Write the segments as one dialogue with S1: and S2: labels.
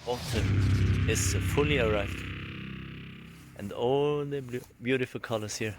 S1: Autumn is fully arrived, and all the beautiful colors here.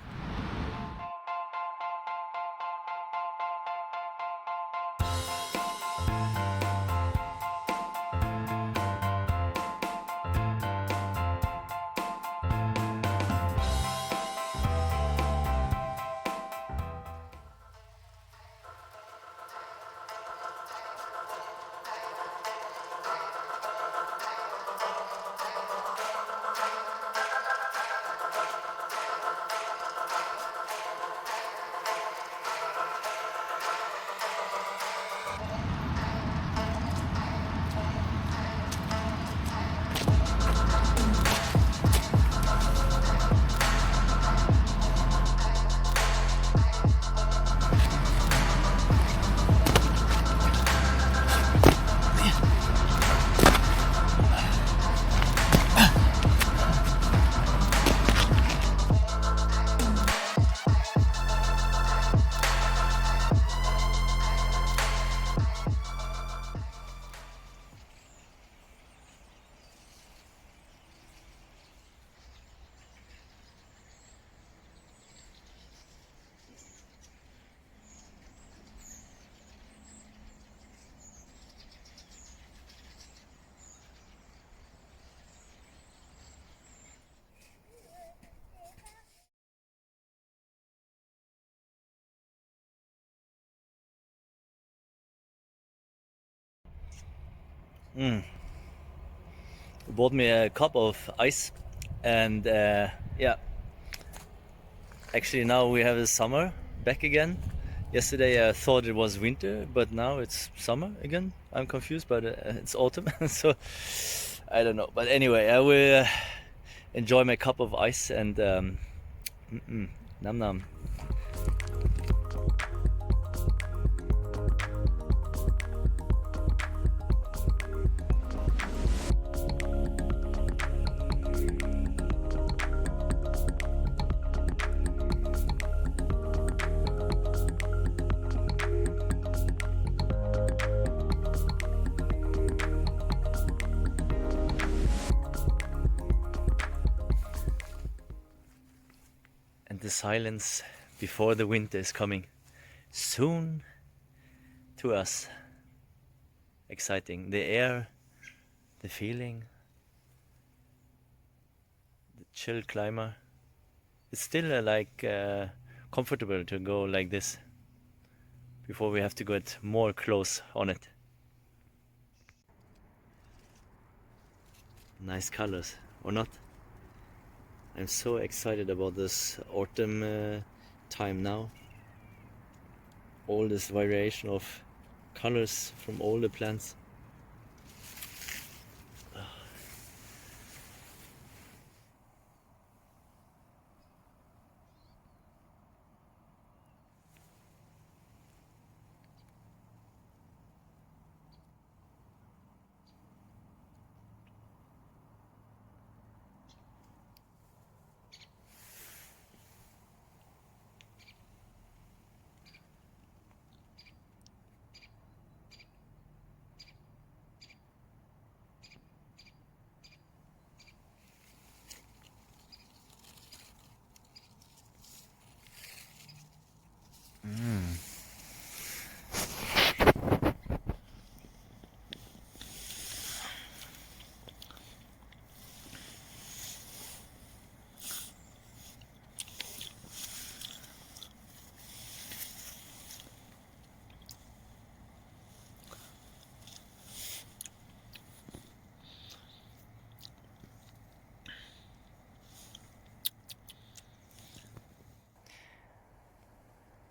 S1: Bought me a cup of ice, and yeah, actually now we have the summer back again. Yesterday I thought it was winter, but now it's summer again. I'm confused, but it's autumn, so I don't know. But anyway, I will enjoy my cup of ice and nam nam. And the silence before the winter is coming soon to us. Exciting. The air, the feeling, the chill climate. It's still comfortable to go like this before we have to get more close on it. Nice colors, or not? I'm so excited about this autumn time now. All this variation of colors from all the plants.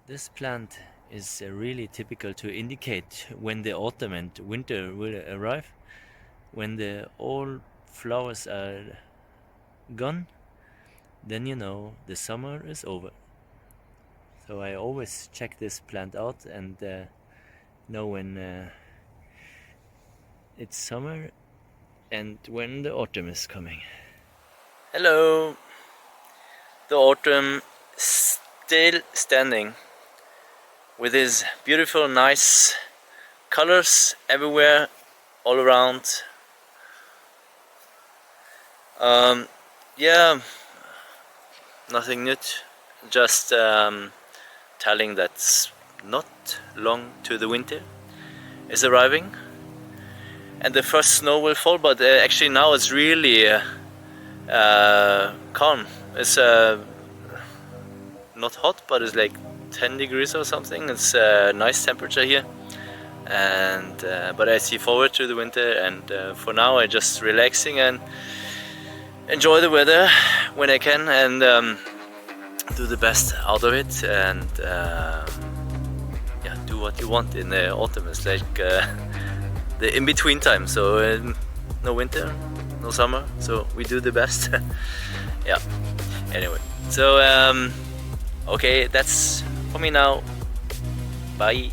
S1: This plant is really typical to indicate when the autumn and winter will arrive. When the all flowers are gone, then you know the summer is over. So I always check this plant out and know when it's summer and when the autumn is coming. Hello! The autumn still standing with his beautiful, nice colors everywhere, all around, Yeah, nothing new. Just telling that not long to the winter is arriving, and the first snow will fall. But actually now it's really calm. It's not hot, but it's like 10 degrees or something. It's a nice temperature here, and but I see forward to the winter, and for now I just relaxing and enjoy the weather when I can, and do the best out of it, and yeah, do what you want in the autumn. It's like the in-between time, so no winter, no summer, so we do the best. Yeah, anyway, so okay, that's for me now. Bye.